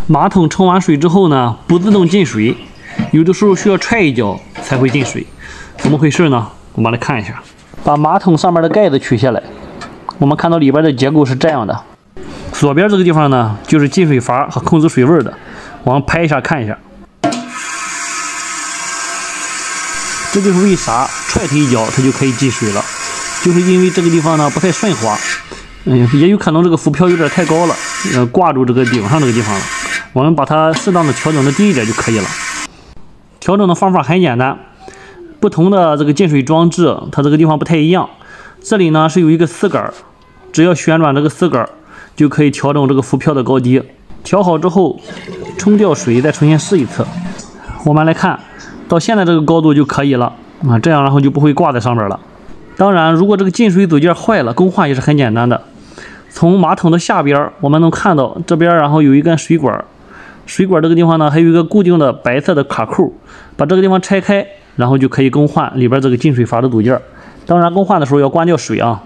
马桶冲完水之后呢，不自动进水，有的时候需要踹一脚才会进水，怎么回事呢？我们来看一下。把马桶上面的盖子取下来，我们看到里边的结构是这样的。左边这个地方呢，就是进水阀和控制水位的。我们拍一下看一下，这就是为啥踹它一脚它就可以进水了，就是因为这个地方呢不太顺滑。也有可能这个浮漂有点太高了，挂住这个顶上这个地方了。我们把它适当的调整的低一点就可以了。调整的方法很简单，不同的这个进水装置，它这个地方不太一样。这里呢是有一个丝杆，只要旋转这个丝杆，就可以调整这个浮漂的高低。调好之后，冲掉水，再重新试一次。我们来看到现在这个高度就可以了啊，这样然后就不会挂在上面了。当然，如果这个进水组件坏了，更换也是很简单的。从马桶的下边，我们能看到这边然后有一根水管，水管这个地方呢还有一个固定的白色的卡扣，把这个地方拆开，然后就可以更换里边这个进水阀的组件。当然，更换的时候要关掉水啊。